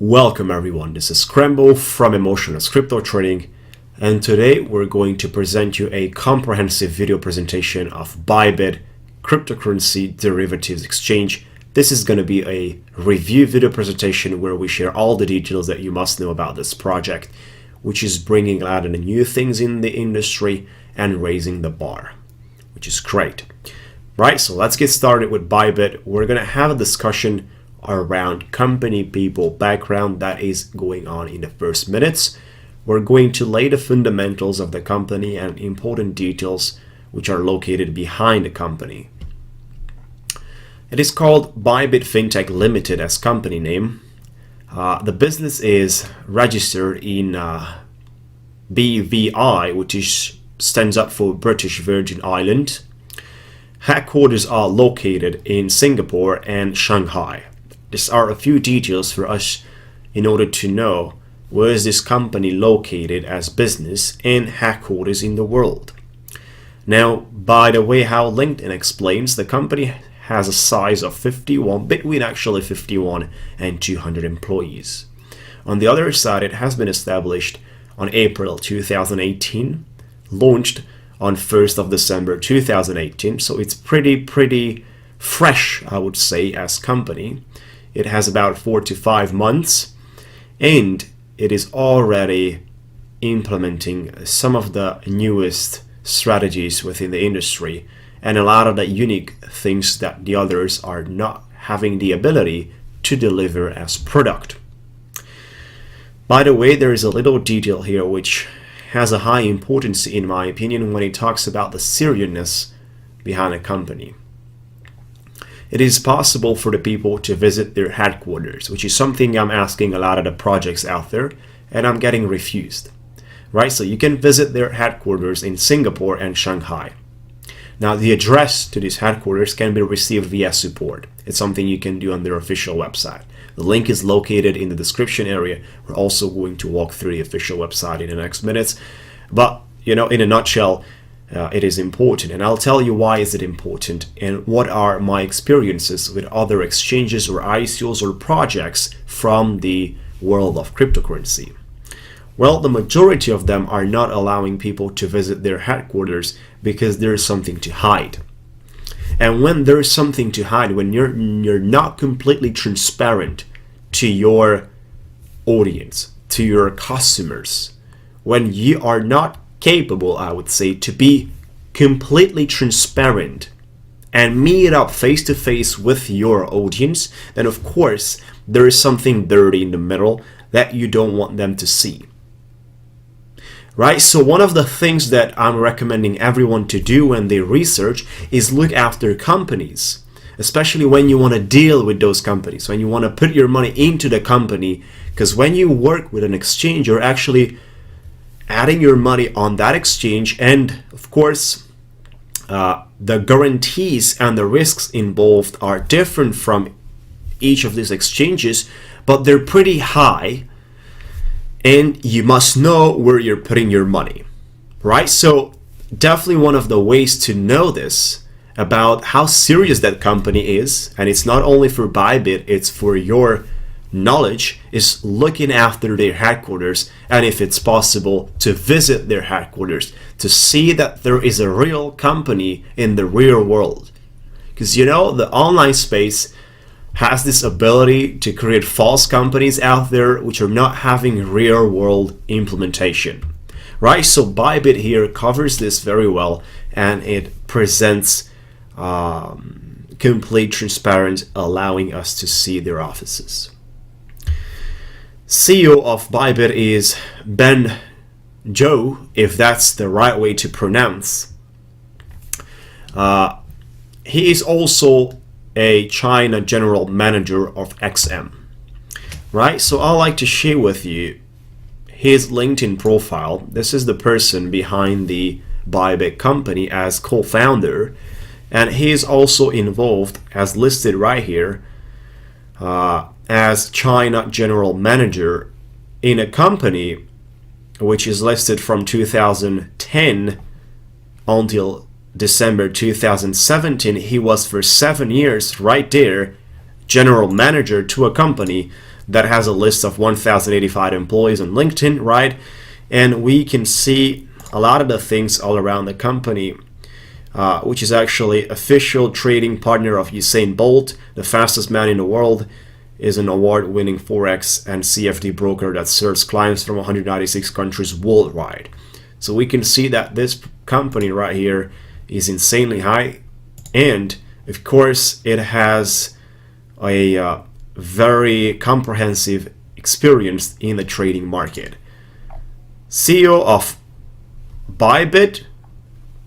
Welcome everyone, this is Krembo from Emotionless Crypto Trading, and today we're going to present you a comprehensive video presentation of Bybit cryptocurrency derivatives exchange. This is going to be a review video presentation where we share all the details that you must know about this project, which is bringing a lot of new things in the industry and raising the bar, which is great. Right, so let's get started with Bybit. We're going to have a discussion around company, people, background that is going on in the first minutes. We're going to lay the fundamentals of the company and important details which are located behind the company. It is called Bybit Fintech Limited as company name. The business is registered in BVI, which stands up for British Virgin Island. Headquarters are located in Singapore and Shanghai. These are a few details for us in order to know where is this company located as business and headquarters in the world. Now, by the way, how LinkedIn explains, the company has a size of between 51 and 200 employees. On the other side, it has been established on April 2018, launched on 1st of December 2018, so it's pretty fresh, I would say, as company. It has about 4 to 5 months, and it is already implementing some of the newest strategies within the industry and a lot of the unique things that the others are not having the ability to deliver as product. By the way, there is a little detail here which has a high importance in my opinion when it talks about the seriousness behind a company. It is possible for the people to visit their headquarters, which is something I'm asking a lot of the projects out there, and I'm getting refused. Right, so you can visit their headquarters in Singapore and Shanghai. Now, the address to these headquarters can be received via support. It's something you can do on their official website. The link is located in the description area. We're also going to walk through the official website in the next minutes. But, in a nutshell, it is important, and I'll tell you why is it important and what are my experiences with other exchanges or ICOs or projects from the world of cryptocurrency. Well, the majority of them are not allowing people to visit their headquarters because there is something to hide. And when there is something to hide, when you're not completely transparent to your audience, to your customers, when you are not capable, I would say, to be completely transparent and meet up face to face with your audience, then of course there is something dirty in the middle that you don't want them to see. Right? So one of the things that I'm recommending everyone to do when they research is look after companies, especially when you want to deal with those companies, when you want to put your money into the company, because when you work with an exchange, you're actually adding your money on that exchange, and of course the guarantees and the risks involved are different from each of these exchanges, but they're pretty high, and you must know where you're putting your money, right? So definitely one of the ways to know this about how serious that company is, and it's not only for Bybit, it's for your knowledge, is looking after their headquarters, and if it's possible to visit their headquarters to see that there is a real company in the real world. Because the online space has this ability to create false companies out there which are not having real world implementation, right? So Bybit here covers this very well, and it presents complete transparent, allowing us to see their offices. CEO of Bybit is Ben Zhou, if that's the right way to pronounce. He is also a China general manager of XM. Right, so I'd like to share with you his LinkedIn profile. This is the person behind the Bybit company as co-founder, and he is also involved, as listed right here, as China General Manager in a company which is listed from 2010 until December 2017. He was for 7 years right there General Manager to a company that has a list of 1,085 employees on LinkedIn, right? And we can see a lot of the things all around the company, which is actually official trading partner of Usain Bolt, the fastest man in the world, is an award-winning Forex and CFD broker that serves clients from 196 countries worldwide. So we can see that this company right here is insanely high, and of course it has a very comprehensive experience in the trading market. CEO of Bybit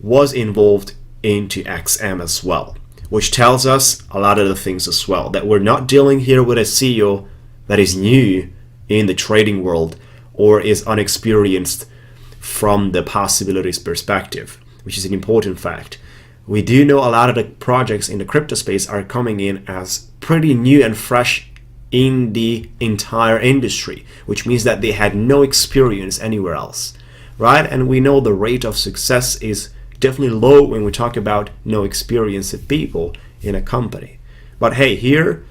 was involved into XM as well, which tells us a lot of the things as well, that we're not dealing here with a CEO that is new in the trading world or is unexperienced from the possibilities perspective, which is an important fact. We do know a lot of the projects in the crypto space are coming in as pretty new and fresh in the entire industry, which means that they had no experience anywhere else, right? And we know the rate of success is definitely low when we talk about no experienced people in a company. But hey, here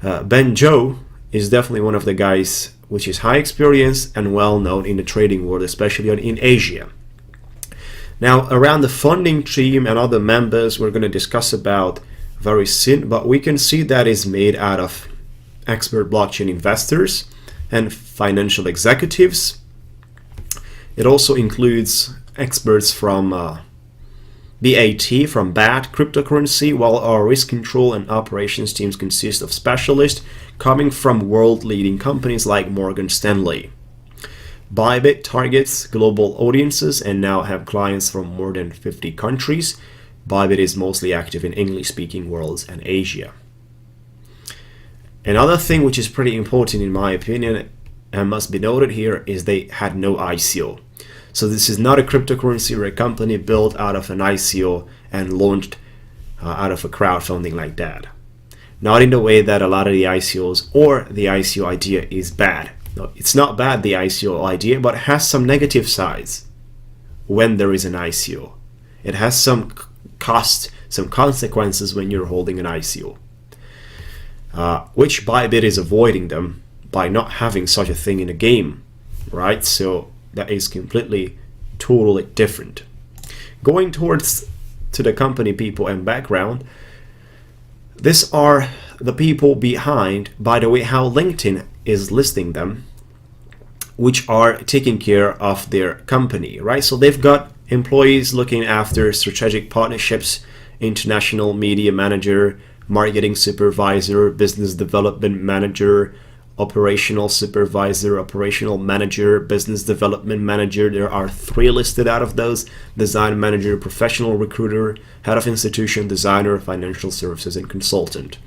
Ben Joe is definitely one of the guys which is high experience and well known in the trading world, especially in Asia. Now, around the funding team and other members we're going to discuss about very soon, but we can see that is made out of expert blockchain investors and financial executives. It also includes experts from BAT, from BAT cryptocurrency, while our risk control and operations teams consist of specialists coming from world-leading companies like Morgan Stanley. Bybit targets global audiences and now have clients from more than 50 countries. Bybit is mostly active in English-speaking worlds and Asia. Another thing which is pretty important in my opinion and must be noted here is they had no ICO. So this is not a cryptocurrency or a company built out of an ICO and launched out of a crowdfunding like that. Not in the way that a lot of the ICOs or the ICO idea is bad. No, it's not bad, the ICO idea, but it has some negative sides when there is an ICO. It has some cost, some consequences when you're holding an ICO, which Bybit is avoiding them by not having such a thing in the game, right? So that is completely, totally different. Going towards to the company people and background, these are the people behind, by the way, how LinkedIn is listing them, which are taking care of their company, right? So they've got employees looking after strategic partnerships, international media manager, marketing supervisor, business development manager, operational supervisor, operational manager, business development manager. There are 3 listed out of those: design manager, professional recruiter, head of institution, designer, financial services, and consultant.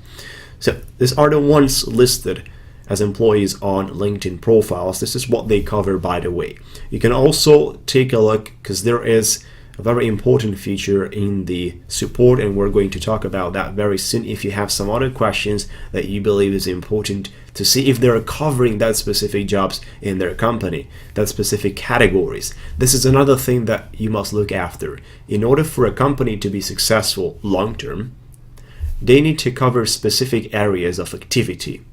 So these are the ones listed as employees on LinkedIn profiles. This is what they cover, by the way. You can also take a look, because there is a very important feature in the support, and we're going to talk about that very soon. If you have some other questions that you believe is important to see if they're covering that specific jobs in their company, that specific categories. This is another thing that you must look after. In order for a company to be successful long term, they need to cover specific areas of activity.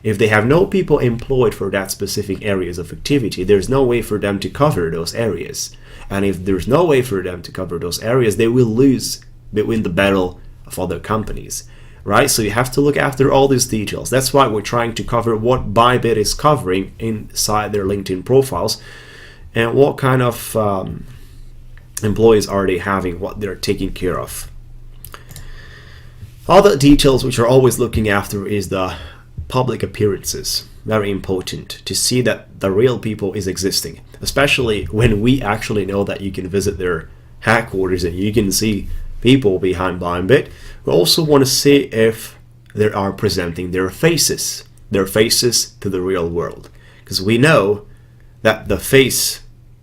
If they have no people employed for that specific areas of activity, there's no way for them to cover those areas. And if there's no way for them to cover those areas, they will lose between the battle of other companies, right? So you have to look after all these details. That's why we're trying to cover what Bybit is covering inside their LinkedIn profiles and what kind of employees are they having, what they're taking care of. All the details which are always looking after is the public appearances. Very important to see that the real people is existing, especially when we actually know that you can visit their headquarters and you can see people behind Bybit. We also want to see if they are presenting their faces to the real world, because we know that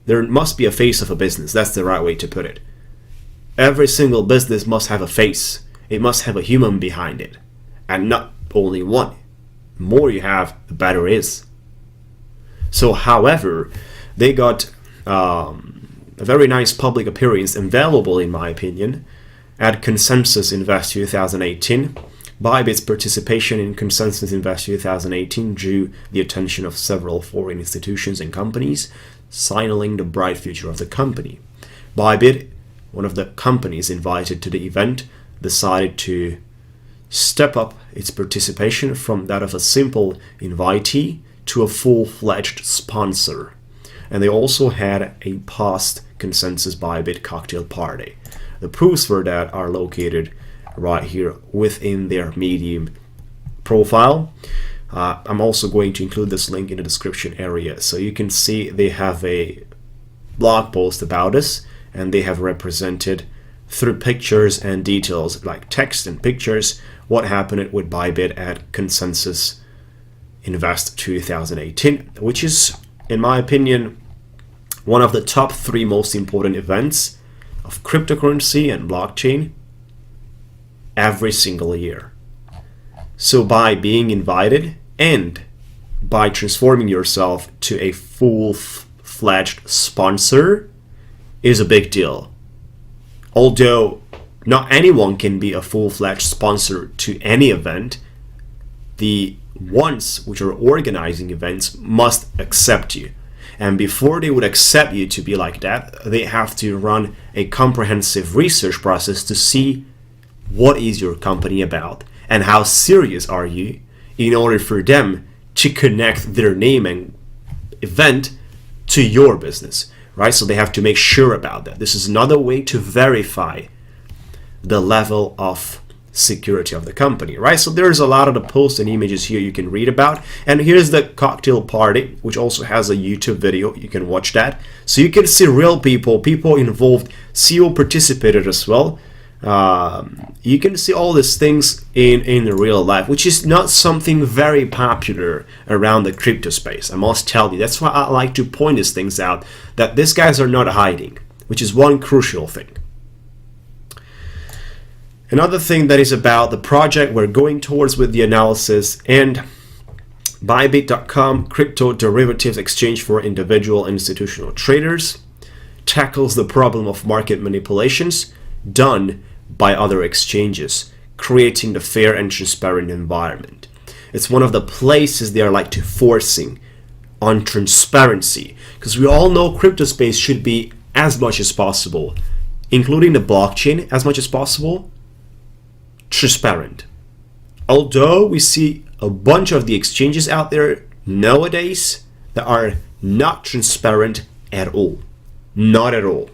there must be a face of a business. That's the right way to put it. Every single business must have a face. It must have a human behind it, and not only one. The more you have, the better it is. So, however, they got a very nice public appearance available, in my opinion, at Consensus Invest 2018. Bybit's participation in Consensus Invest 2018 drew the attention of several foreign institutions and companies, signaling the bright future of the company. Bybit, one of the companies invited to the event, decided to step up its participation from that of a simple invitee to a full-fledged sponsor. And they also had a post-Consensus Bybit cocktail party. The proofs for that are located right here within their Medium profile. I'm also going to include this link in the description area, so you can see they have a blog post about this, and they have represented through pictures and details like text and pictures what happened with Bybit at Consensus Invest 2018, which is, in my opinion, one of the top 3 most important events of cryptocurrency and blockchain every single year. So by being invited and by transforming yourself to a full-fledged sponsor is a big deal. Although not anyone can be a full-fledged sponsor to any event, the ones which are organizing events must accept you. And before they would accept you to be like that, they have to run a comprehensive research process to see what is your company about and how serious are you, in order for them to connect their name and event to your business, right? So they have to make sure about that. This is another way to verify the level of security of the company, right? So there's a lot of the posts and images here you can read about. And here's the cocktail party, which also has a YouTube video. You can watch that. So you can see real people involved. CEO participated as well. You can see all these things in real life, which is not something very popular around the crypto space. I must tell you, that's why I like to point these things out, that these guys are not hiding, which is one crucial thing. Another thing that is about the project we're going towards with the analysis, and Bybit.com, crypto derivatives exchange for individual institutional traders, tackles the problem of market manipulations done by other exchanges, creating the fair and transparent environment. It's one of the places they are like to forcing on transparency, because we all know crypto space should be as much as possible, including the blockchain as much as possible, transparent. Although we see a bunch of the exchanges out there nowadays that are not transparent at all. Not at all.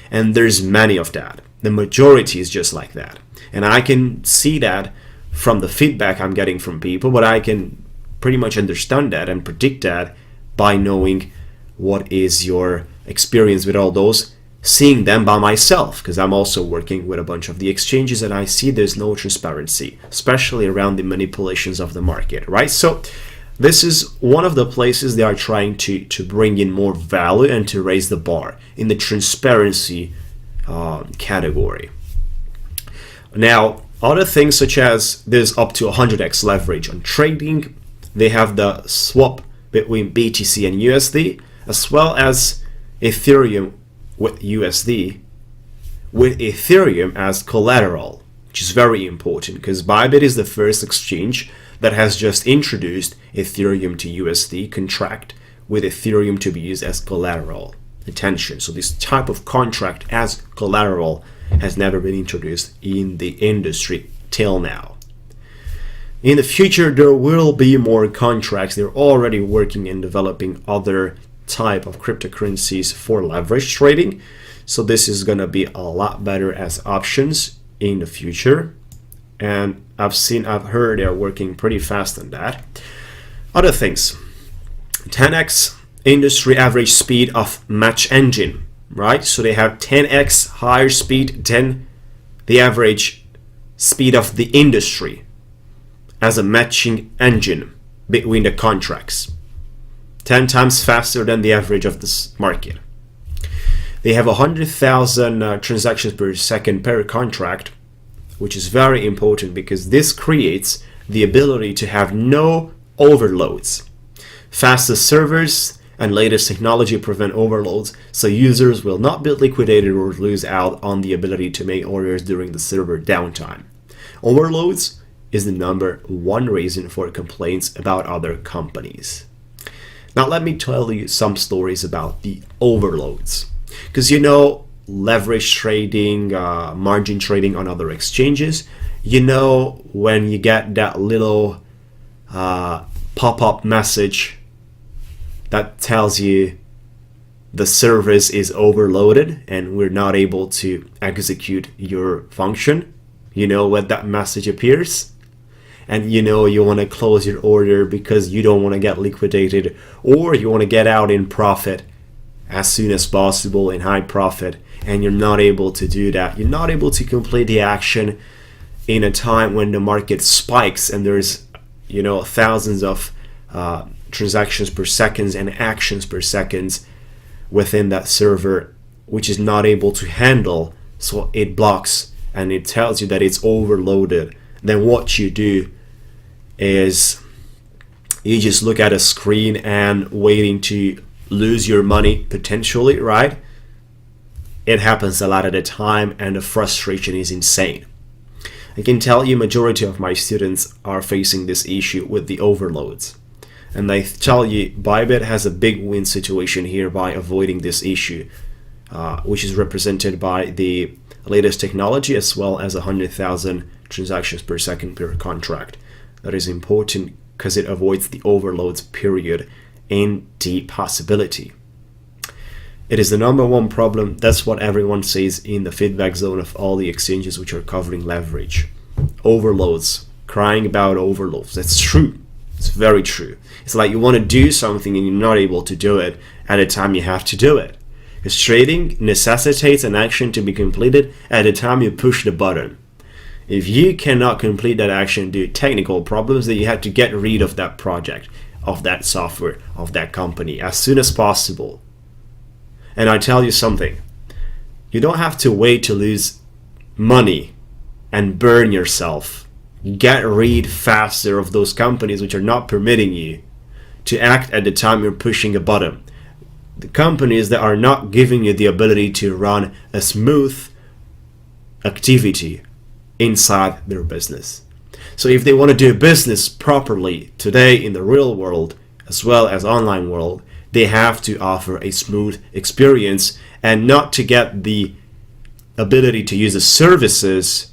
And there's many of that. The majority is just like that. And I can see that from the feedback I'm getting from people, but I can pretty much understand that and predict that by knowing what is your experience with all those, seeing them by myself, because I'm also working with a bunch of the exchanges and I see there's no transparency, especially around the manipulations of the market, right? So this is one of the places they are trying to bring in more value and to raise the bar in the transparency category. Now, other things such as there's up to 100x leverage on trading. They have the swap between BTC and USD, as well as Ethereum with USD, with Ethereum as collateral, which is very important because Bybit is the first exchange that has just introduced Ethereum to USD contract with Ethereum to be used as collateral. Attention, so this type of contract as collateral has never been introduced in the industry till now. In the future, there will be more contracts. They're already working and developing other type of cryptocurrencies for leverage trading. So this is going to be a lot better as options in the future. And I've heard they're working pretty fast on that. Other things, 10x industry average speed of match engine, right? So they have 10x higher speed than the average speed of the industry as a matching engine between the contracts. 10 times faster than the average of this market. They have 100,000 transactions per second per contract, which is very important because this creates the ability to have no overloads. Fastest servers and latest technology prevent overloads, so users will not be liquidated or lose out on the ability to make orders during the server downtime. Overloads is the #1 reason for complaints about other companies. Now let me tell you some stories about the overloads. Because leverage trading, margin trading on other exchanges, when you get that little pop-up message that tells you the service is overloaded and we're not able to execute your function, when that message appears, and you want to close your order because you don't want to get liquidated, or you want to get out in profit as soon as possible in high profit, and you're not able to do that. You're not able to complete the action in a time when the market spikes and there's thousands of transactions per second and actions per second within that server, which is not able to handle, so it blocks and it tells you that it's overloaded. Then what you do is you just look at a screen and waiting to lose your money potentially, right? It happens a lot at a time and the frustration is insane. I can tell you majority of my students are facing this issue with the overloads. And I tell you, Bybit has a big win situation here by avoiding this issue, which is represented by the latest technology as well as 100,000 transactions per second per contract. That is important because it avoids the overloads period and the possibility. It is the #1 problem. That's what everyone says in the feedback zone of all the exchanges which are covering leverage. Overloads, crying about overloads. That's true. It's very true. It's like you want to do something and you're not able to do it at the time you have to do it. Because trading necessitates an action to be completed at the time you push the button. If you cannot complete that action due to technical problems, then you have to get rid of that project, of that software, of that company as soon as possible. And I tell you something, you don't have to wait to lose money and burn yourself. Get rid faster of those companies which are not permitting you to act at the time you're pushing a button. The companies that are not giving you the ability to run a smooth activity inside their business. So if they want to do business properly today in the real world as well as online world, they have to offer a smooth experience and not to get the ability to use the services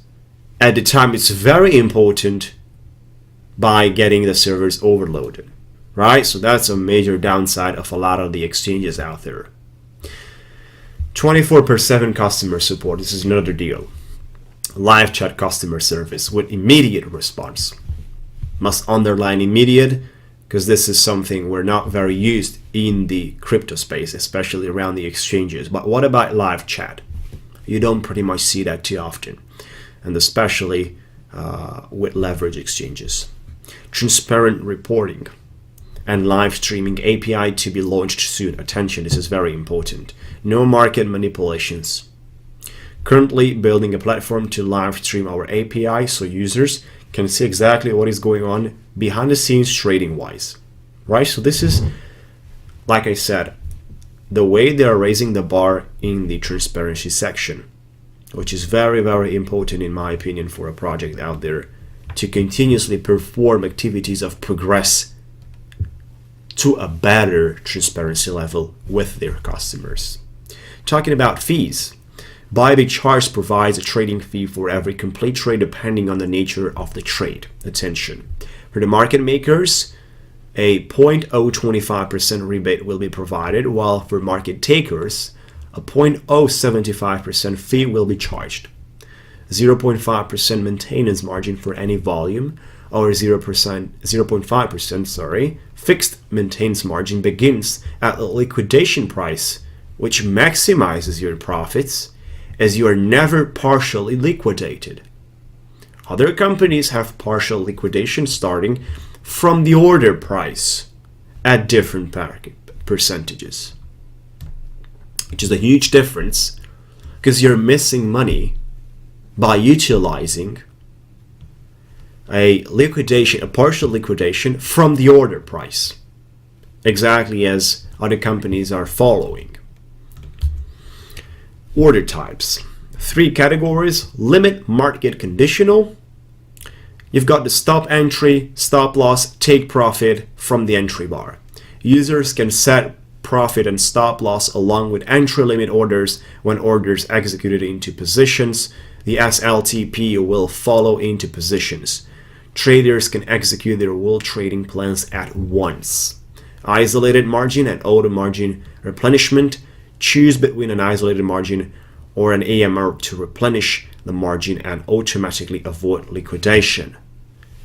at the time it's very important by getting the servers overloaded, right? So that's a major downside of a lot of the exchanges out there. 24/7 customer support, this is another deal. Live chat customer service with immediate response. Must underline immediate because this is something we're not very used in the crypto space, especially around the exchanges. But what about live chat? You don't pretty much see that too often, and especially with leverage exchanges. Transparent reporting and live streaming API to be launched soon. Attention, this is very important. No market manipulations. Currently building a platform to live stream our API so users can see exactly what is going on behind the scenes trading wise, right? So this is, like I said, the way they are raising the bar in the transparency section, which is very, very important in my opinion for a project out there to continuously perform activities of progress to a better transparency level with their customers. Talking about fees, Bybit Charge provides a trading fee for every complete trade depending on the nature of the trade. Attention. For the market makers, a 0.025% rebate will be provided, while for market takers, a 0.075% fee will be charged. 0.5% maintenance margin for any volume, or 0.5% fixed maintenance margin begins at the liquidation price, which maximizes your profits as you are never partially liquidated. Other companies have partial liquidation starting from the order price at different percentages, which is a huge difference because you're missing money by utilizing a partial liquidation from the order price, exactly as other companies are following. Order types. 3 categories: limit, market conditional, You've got the stop entry, stop loss, take profit from the entry bar. Users can set profit and stop loss along with entry limit orders when orders executed into positions. The SLTP will follow into positions. Traders can execute their will trading plans at once. Isolated margin and auto margin replenishment. Choose between an isolated margin or an AMR to replenish the margin and automatically avoid liquidation,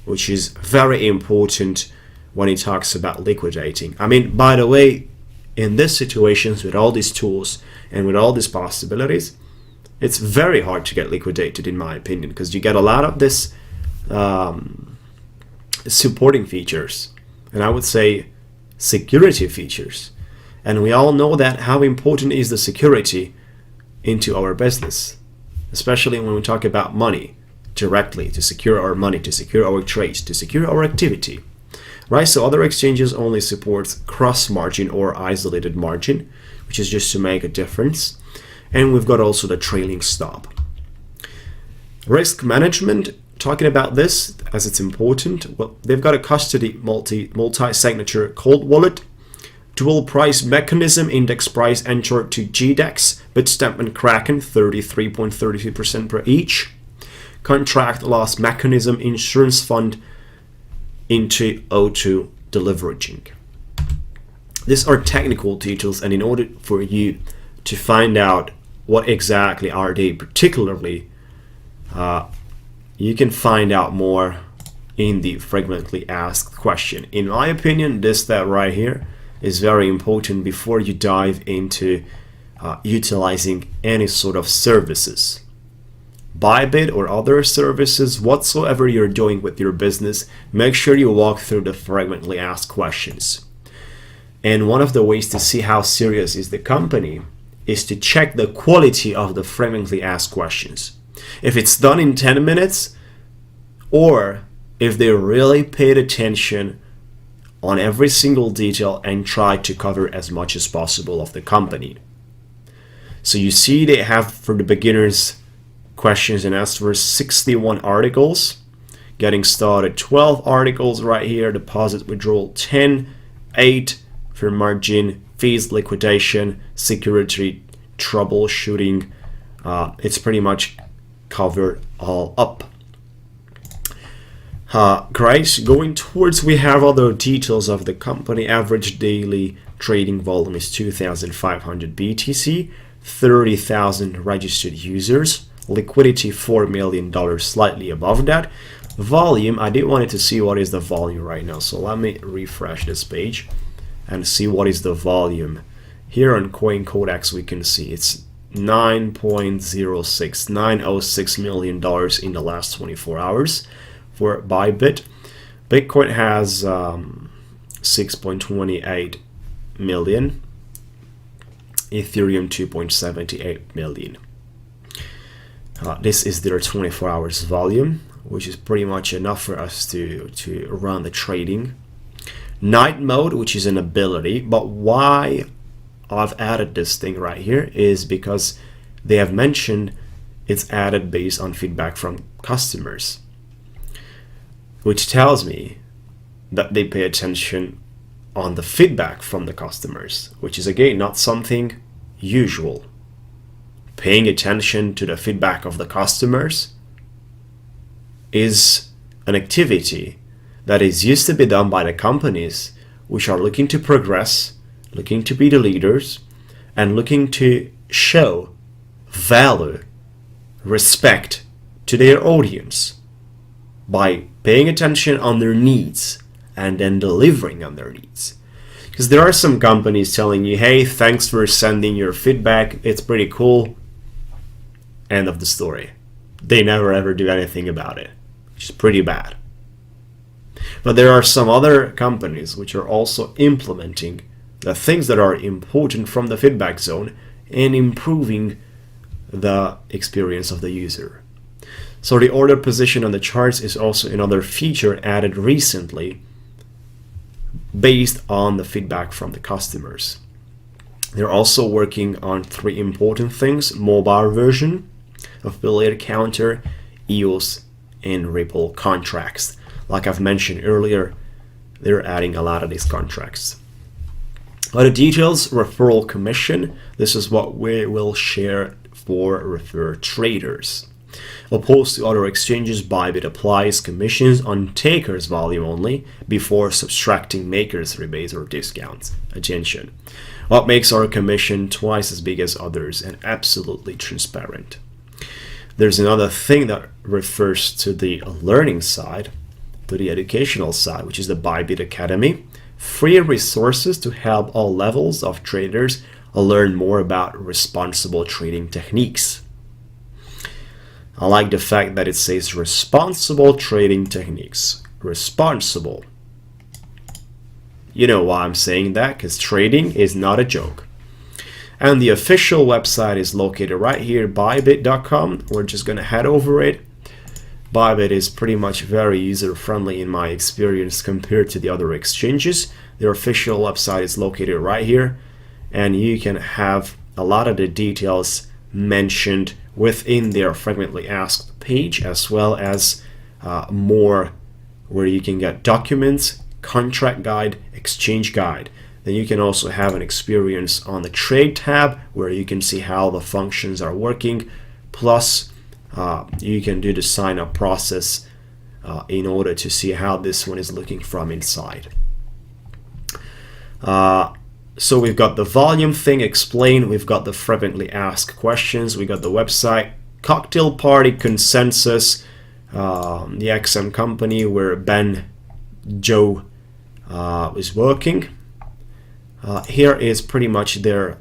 which is very important when it talks about liquidating. I mean, by the way, in these situations with all these tools and with all these possibilities, it's very hard to get liquidated, in my opinion, because you get a lot of this supporting features, and I would say security features. And we all know that how important is the security into our business, especially when we talk about money directly, to secure our money, to secure our trades, to secure our activity. Right, so other exchanges only support cross margin or isolated margin, which is just to make a difference. And we've got also the trailing stop. Risk management, talking about this as it's important. Well, they've got a custody multi-signature cold wallet, dual price mechanism, index price entered to GDEX, Bitstamp and Kraken, 33.32% per each. Contract loss mechanism, insurance fund into O2 deleveraging. These are technical details, and in order for you to find out what exactly are they particularly, you can find out more in the frequently asked question. In my opinion, this step right here is very important before you dive into utilizing any sort of services. Bybit or other services, whatsoever you're doing with your business, make sure you walk through the frequently asked questions. And one of the ways to see how serious is the company is to check the quality of the frequently asked questions. If it's done in 10 minutes, or if they really paid attention on every single detail and tried to cover as much as possible of the company. So you see they have, for the beginners, questions and answers, 61 articles. Getting started, 12 articles right here. Deposit withdrawal, 10, 8 for margin, fees, liquidation, security, troubleshooting. It's pretty much covered all up. Great. Going towards, we have other details of the company. Average daily trading volume is 2,500 BTC, 30,000 registered users. Liquidity $4 million, slightly above that. Volume, I did wanted to see what is the volume right now, so let me refresh this page and see what is the volume. Here on CoinCodex we can see it's $9.06 million in the last 24 hours for Bybit. Bitcoin has 6.28 million, Ethereum 2.78 million. This is their 24 hours volume, which is pretty much enough for us to run the trading. Night mode, which is an ability, but why I've added this thing right here is because they have mentioned it's added based on feedback from customers, which tells me that they pay attention on the feedback from the customers, which is again not something usual. Paying attention to the feedback of the customers is an activity that is used to be done by the companies which are looking to progress, looking to be the leaders, and looking to show value, respect to their audience by paying attention on their needs and then delivering on their needs. Because there are some companies telling you, hey, thanks for sending your feedback, it's pretty cool. End of the story. They never ever do anything about it, which is pretty bad. But there are some other companies which are also implementing the things that are important from the feedback zone and improving the experience of the user. So the order position on the charts is also another feature added recently based on the feedback from the customers. They're also working on 3 important things: mobile version, affiliate counter, EOS in Ripple contracts. Like I've mentioned earlier, they're adding a lot of these contracts. Other details, referral commission. This is what we will share for refer traders. Opposed to other exchanges, Bybit applies commissions on takers' volume only before subtracting makers' rebates or discounts. Attention. What makes our commission twice as big as others and absolutely transparent? There's another thing that refers to the learning side, to the educational side, which is the Bybit Academy. Free resources to help all levels of traders learn more about responsible trading techniques. I like the fact that it says responsible trading techniques. Responsible. You know why I'm saying that, because trading is not a joke. And the official website is located right here, bybit.com. We're just going to head over it. Bybit is pretty much very user-friendly in my experience compared to the other exchanges. Their official website is located right here, and you can have a lot of the details mentioned within their frequently asked page, as well as more where you can get documents, contract guide, exchange guide. Then you can also have an experience on the trade tab where you can see how the functions are working, plus you can do the sign up process in order to see how this one is looking from inside. So we've got the volume thing explained, we've got the frequently asked questions, we got the website, cocktail party consensus, the XM company where Ben Joe is working. Here is pretty much their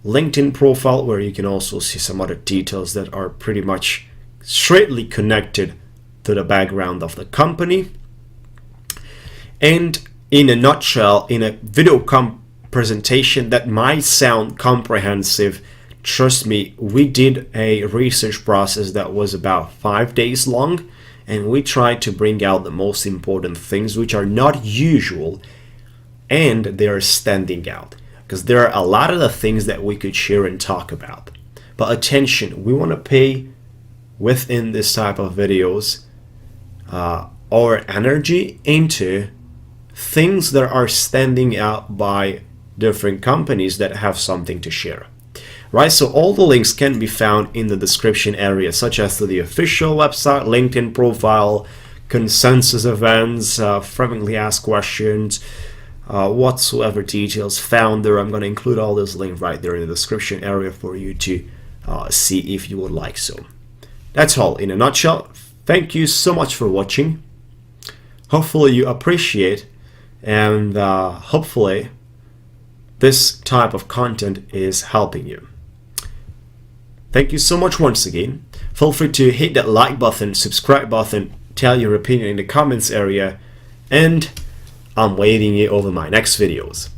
LinkedIn profile, where you can also see some other details that are pretty much straightly connected to the background of the company. And in a nutshell, in a video presentation that might sound comprehensive, trust me, we did a research process that was about 5 days long, and we tried to bring out the most important things which are not usual and they're standing out, because there are a lot of the things that we could share and talk about. But attention, we want to pay within this type of videos our energy into things that are standing out by different companies that have something to share. Right, so all the links can be found in the description area, such as to the official website, LinkedIn profile, consensus events, frequently asked questions, whatsoever details found there. I'm going to include all those links right there in the description area for you to see if you would like so. That's all in a nutshell. Thank you so much for watching. Hopefully you appreciate, and hopefully this type of content is helping you. Thank you so much once again. Feel free to hit that like button, subscribe button, tell your opinion in the comments area, and I'm waiting you over my next videos.